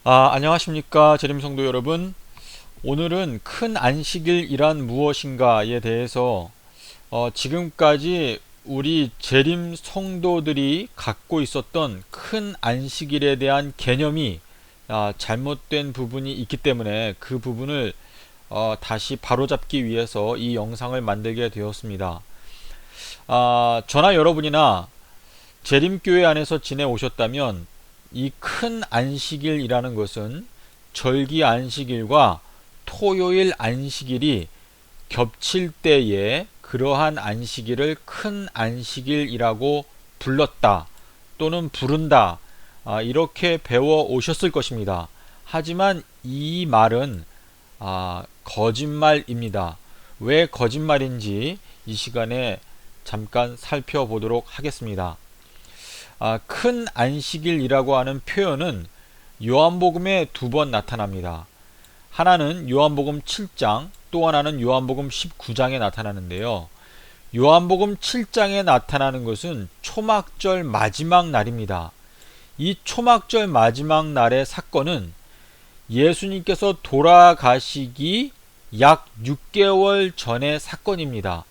안녕하십니까 재림성도 여러분. 오늘은 큰 안식일이란 무엇인가에 대해서 지금까지 우리 재림 성도들이 갖고 있었던 큰 안식일에 대한 개념이 잘못된 부분이 있기 때문에 그 부분을 다시 바로잡기 위해서 이 영상을 만들게 되었습니다. 저나 여러분이나 재림교회 안에서 지내오셨다면 이 큰 안식일이라는 것은 절기 안식일과 토요일 안식일이 겹칠 때에 그러한 안식일을 큰 안식일이라고 불렀다 또는 부른다, 이렇게 배워 오셨을 것입니다. 하지만 이 말은 거짓말입니다. 왜 거짓말인지 이 시간에 잠깐 살펴보도록 하겠습니다. 큰 안식일이라고 하는 표현은 요한복음에 두 번 나타납니다. 하나는 요한복음 7장, 또 하나는 요한복음 19장에 나타나는데요. 요한복음 7장에 나타나는 것은 초막절 마지막 날입니다. 이 초막절 마지막 날의 사건은 예수님께서 돌아가시기 약 6개월 전의 사건입니다.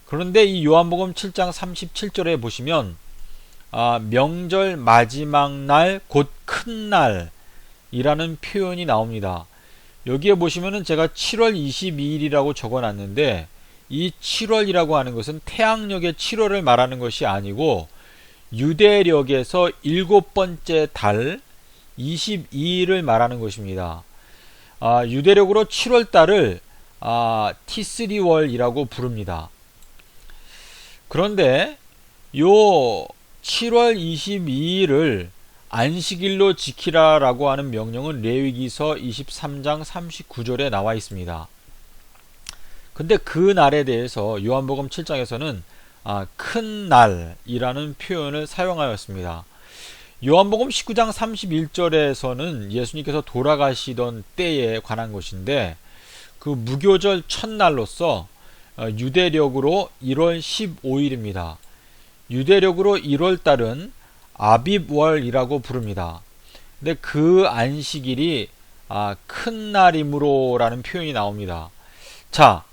그런데 이 요한복음 7장 37절에 보시면 명절 마지막 날, 곧 큰 날이라는 표현이 나옵니다. 여기에 보시면은 제가 7월 22일이라고 적어 놨는데, 이 7월이라고 하는 것은 태양력의 7월을 말하는 것이 아니고 유대력에서 일곱 번째 달 22일을 말하는 것입니다. 유대력으로 7월 달을 T3월이라고 부릅니다. 그런데 요 7월 22일을 안식일로 지키라 라고 하는 명령은 레위기서 23장 39절에 나와 있습니다. 근데 그 날에 대해서 요한복음 7장에서는 큰 날이라는 표현을 사용하였습니다. 요한복음 19장 31절에서는 예수님께서 돌아가시던 때에 관한 것인데, 그 무교절 첫날로서 유대력으로 1월 15일입니다. 유대력으로 1월달은 아빕월이라고 부릅니다. 근데 그 안식일이 큰 날이므로 라는 표현이 나옵니다. 자,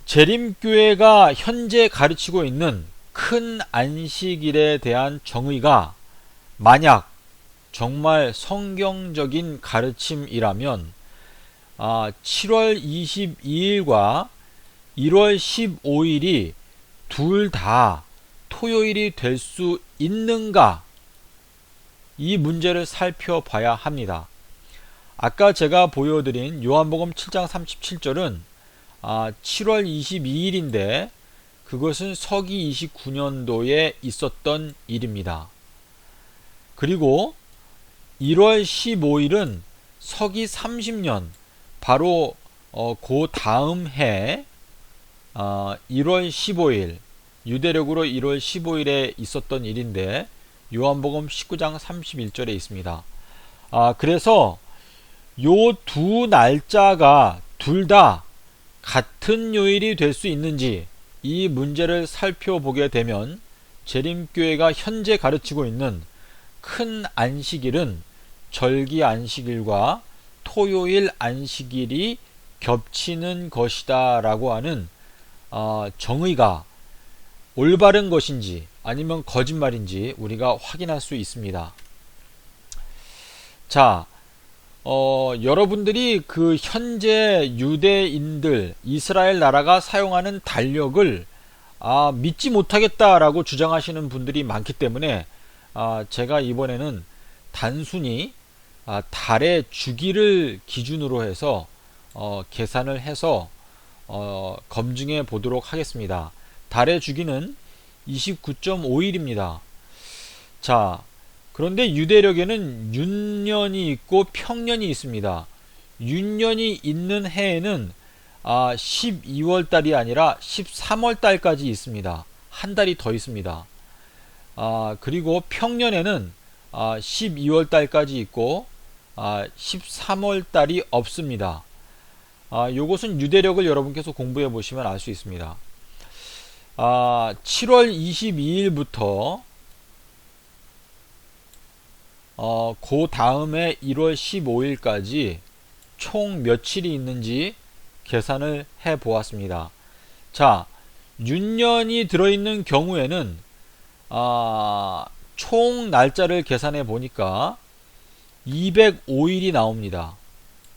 재림교회가 현재 가르치고 있는 큰 안식일에 대한 정의가 만약 정말 성경적인 가르침이라면 7월 22일과 1월 15일이 둘 다 토요일이 될 수 있는가, 이 문제를 살펴봐야 합니다. 아까 제가 보여드린 요한복음 7장 37절은 7월 22일인데 그것은 서기 29년도에 있었던 일입니다. 그리고 1월 15일은 서기 30년, 바로 그 다음 해 1월 15일, 유대력으로 1월 15일에 있었던 일인데 요한복음 19장 31절에 있습니다. 그래서 요 두 날짜가 둘 다 같은 요일이 될 수 있는지, 이 문제를 살펴보게 되면 재림교회가 현재 가르치고 있는 큰 안식일은 절기 안식일과 토요일 안식일이 겹치는 것이다 라고 하는 정의가 올바른 것인지 아니면 거짓말인지 우리가 확인할 수 있습니다. 자, 여러분들이 그 현재 유대인들, 이스라엘 나라가 사용하는 달력을 믿지 못하겠다라고 주장하시는 분들이 많기 때문에 제가 이번에는 단순히 달의 주기를 기준으로 해서 계산을 해서 검증해 보도록 하겠습니다. 달의 주기는 29.5일입니다. 자, 그런데 유대력에는 윤년이 있고 평년이 있습니다. 윤년이 있는 해에는 12월 달이 아니라 13월 달까지 있습니다. 한 달이 더 있습니다. 그리고 평년에는 12월 달까지 있고 13월 달이 없습니다. 요것은 유대력을 여러분께서 공부해 보시면 알 수 있습니다. 7월 22일부터 그 다음에 1월 15일까지 총 며칠이 있는지 계산을 해 보았습니다. 자, 윤년이 들어있는 경우에는 총 날짜를 계산해 보니까 205일이 나옵니다.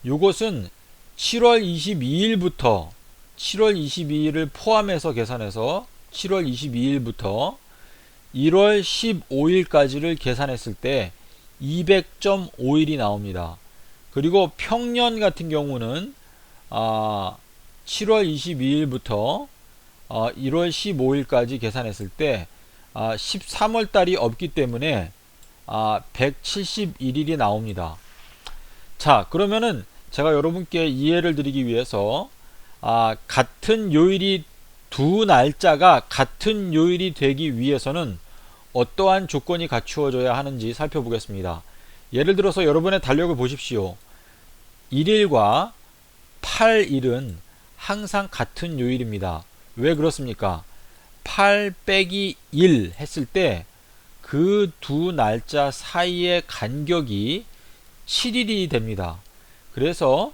요것은 7월 22일부터 7월 22일을 포함해서 계산해서 7월 22일부터 1월 15일까지를 계산했을 때 200.5일이 나옵니다. 그리고 평년 같은 경우는 7월 22일부터 1월 15일까지 계산했을 때 13월 달이 없기 때문에 171일이 나옵니다. 자, 그러면은 제가 여러분께 이해를 드리기 위해서 같은 요일이 두 날짜가 같은 요일이 되기 위해서는 어떠한 조건이 갖추어져야 하는지 살펴보겠습니다. 예를 들어서 여러분의 달력을 보십시오. 1일과 8일은 항상 같은 요일입니다. 왜 그렇습니까? 8 빼기 1 했을 때 그 두 날짜 사이의 간격이 7일이 됩니다. 그래서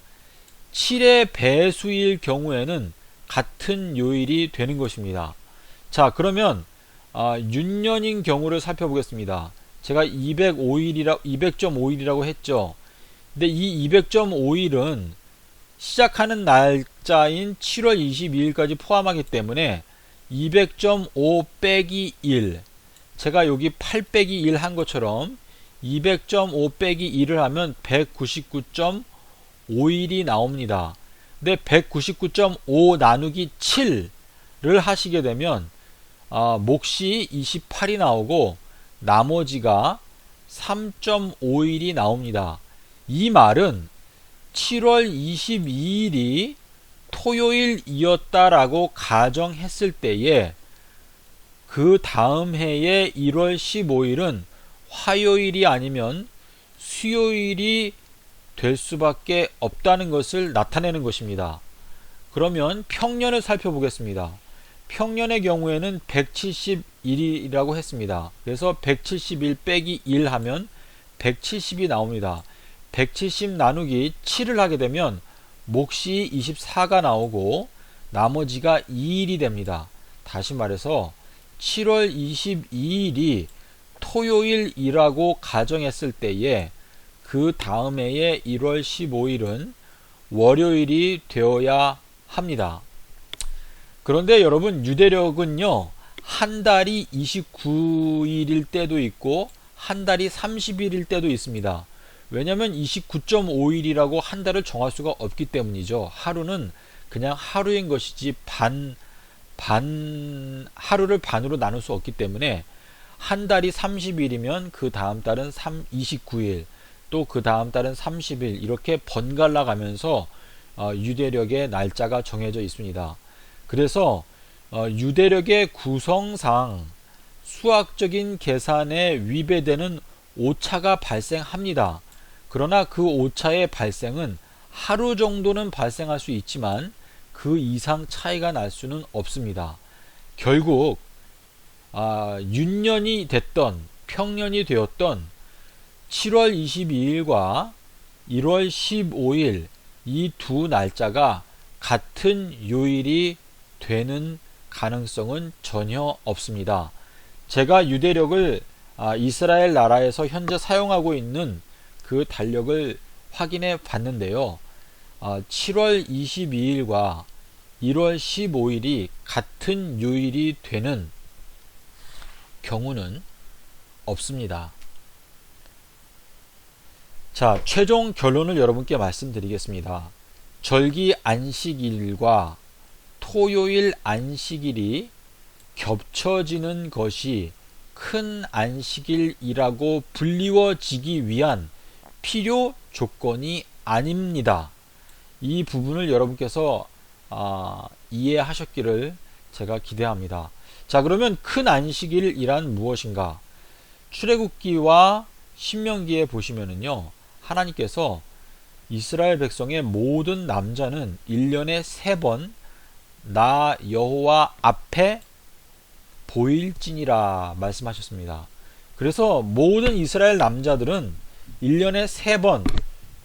7의 배수일 경우에는 같은 요일이 되는 것입니다. 자, 그러면 윤년인 경우를 살펴보겠습니다. 제가 200.5일이라고 했죠. 근데 이 200.5일은 시작하는 날짜인 7월 22일까지 포함하기 때문에 200.5 빼기 1, 제가 여기 8 빼기 1 한 것처럼 200.5 빼기 1을 하면 199.5일이 나옵니다. 근데 199.5 나누기 7를 하시게 되면 몫이 28이 나오고 나머지가 3.5일이 나옵니다. 이 말은 7월 22일이 토요일이었다라고 가정했을 때에 그 다음 해의 1월 15일은 화요일이 아니면 수요일이 될 수밖에 없다는 것을 나타내는 것입니다. 그러면 평년을 살펴보겠습니다. 평년의 경우에는 171이라고 했습니다. 그래서 171 빼기 1 하면 170이 나옵니다. 170 나누기 7을 하게 되면 몫이 24가 나오고 나머지가 2일이 됩니다. 다시 말해서 7월 22일이 토요일이라고 가정했을 때에 그 다음 해의 1월 15일은 월요일이 되어야 합니다. 그런데 여러분, 유대력은요, 한 달이 29일일 때도 있고 한 달이 30일일 때도 있습니다. 왜냐하면 29.5일이라고 한 달을 정할 수가 없기 때문이죠. 하루는 그냥 하루인 것이지 하루를 반으로 나눌 수 없기 때문에 한 달이 30일이면 그 다음 달은 29일, 또 그 다음 달은 30일, 이렇게 번갈아 가면서 유대력의 날짜가 정해져 있습니다. 그래서 유대력의 구성상 수학적인 계산에 위배되는 오차가 발생합니다. 그러나 그 오차의 발생은 하루 정도는 발생할 수 있지만 그 이상 차이가 날 수는 없습니다. 결국 윤년이 됐던 평년이 되었던 7월 22일과 1월 15일 이 두 날짜가 같은 요일이 되는 가능성은 전혀 없습니다. 제가 유대력을 이스라엘 나라에서 현재 사용하고 있는 그 달력을 확인해 봤는데요. 7월 22일과 1월 15일이 같은 요일이 되는 경우는 없습니다. 자, 최종 결론을 여러분께 말씀드리겠습니다. 절기 안식일과 토요일 안식일이 겹쳐지는 것이 큰 안식일이라고 불리워지기 위한 필요 조건이 아닙니다. 이 부분을 여러분께서 이해하셨기를 제가 기대합니다. 자, 그러면 큰 안식일이란 무엇인가? 출애굽기와 신명기에 보시면은요, 하나님께서 이스라엘 백성의 모든 남자는 1년에 3번 나 여호와 앞에 보일지니라 말씀하셨습니다. 그래서 모든 이스라엘 남자들은 1년에 3번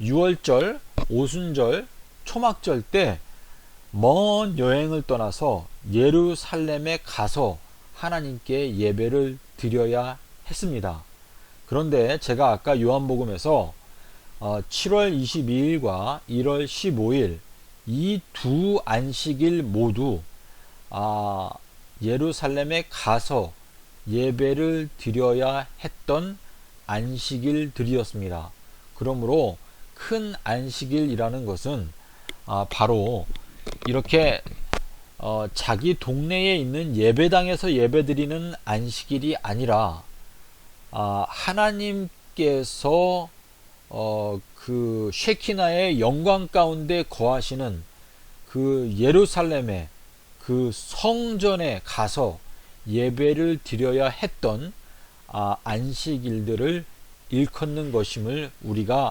유월절, 오순절, 초막절 때 먼 여행을 떠나서 예루살렘에 가서 하나님께 예배를 드려야 했습니다. 그런데 제가 아까 요한복음에서 7월 22일과 1월 15일 이 두 안식일 모두 예루살렘에 가서 예배를 드려야 했던 안식일들이었습니다. 그러므로 큰 안식일이라는 것은 바로 이렇게 자기 동네에 있는 예배당에서 예배드리는 안식일이 아니라 하나님께서 그 쉐키나의 영광 가운데 거하시는 그 예루살렘의 그 성전에 가서 예배를 드려야 했던 안식일들을 일컫는 것임을 우리가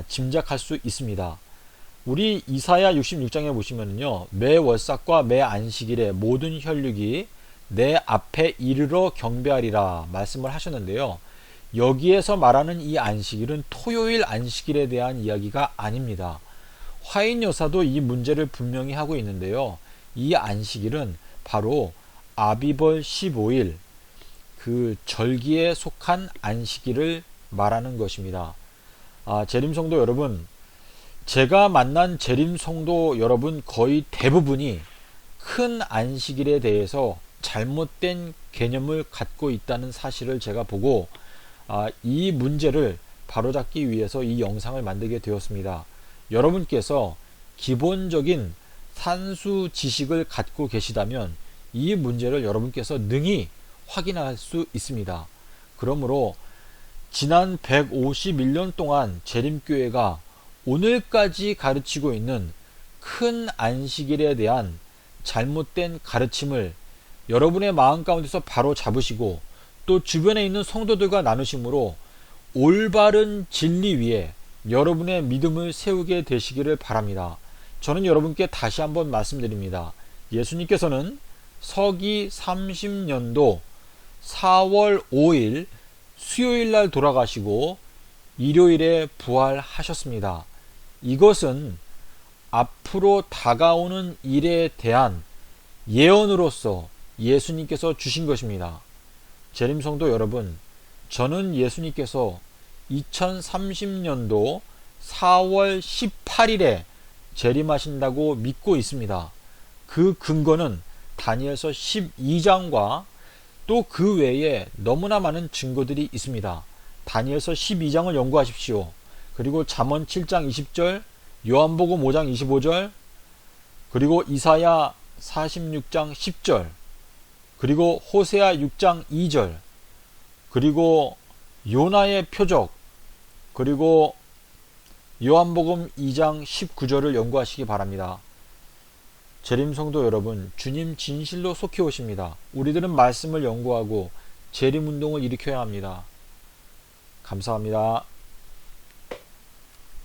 짐작할 수 있습니다. 우리 이사야 66장에 보시면요, 매 월삭과 매 안식일에 모든 혈육이 내 앞에 이르러 경배하리라 말씀을 하셨는데요. 여기에서 말하는 이 안식일은 토요일 안식일에 대한 이야기가 아닙니다. 화인 여사도 이 문제를 분명히 하고 있는데요. 이 안식일은 바로 아비벌 15일 그 절기에 속한 안식일을 말하는 것입니다. 재림성도 여러분, 제가 만난 재림성도 여러분 거의 대부분이 큰 안식일에 대해서 잘못된 개념을 갖고 있다는 사실을 제가 보고 이 문제를 바로잡기 위해서 이 영상을 만들게 되었습니다. 여러분께서 기본적인 산수 지식을 갖고 계시다면 이 문제를 여러분께서 능히 확인할 수 있습니다. 그러므로 지난 151년 동안 재림교회가 오늘까지 가르치고 있는 큰 안식일에 대한 잘못된 가르침을 여러분의 마음 가운데서 바로 잡으시고 또 주변에 있는 성도들과 나누심으로 올바른 진리 위에 여러분의 믿음을 세우게 되시기를 바랍니다. 저는 여러분께 다시 한번 말씀드립니다. 예수님께서는 서기 30년도 4월 5일 수요일날 돌아가시고 일요일에 부활하셨습니다. 이것은 앞으로 다가오는 일에 대한 예언으로서 예수님께서 주신 것입니다. 재림성도 여러분, 저는 예수님께서 2030년도 4월 18일에 재림하신다고 믿고 있습니다. 그 근거는 다니엘서 12장과 또 그 외에 너무나 많은 증거들이 있습니다. 다니엘서 12장을 연구하십시오. 그리고 잠언 7장 20절, 요한복음 5장 25절, 그리고 이사야 46장 10절, 그리고 호세아 6장 2절, 그리고 요나의 표적, 그리고 요한복음 2장 19절을 연구하시기 바랍니다. 재림성도 여러분, 주님 진실로 속히 오십니다. 우리들은 말씀을 연구하고 재림운동을 일으켜야 합니다. 감사합니다.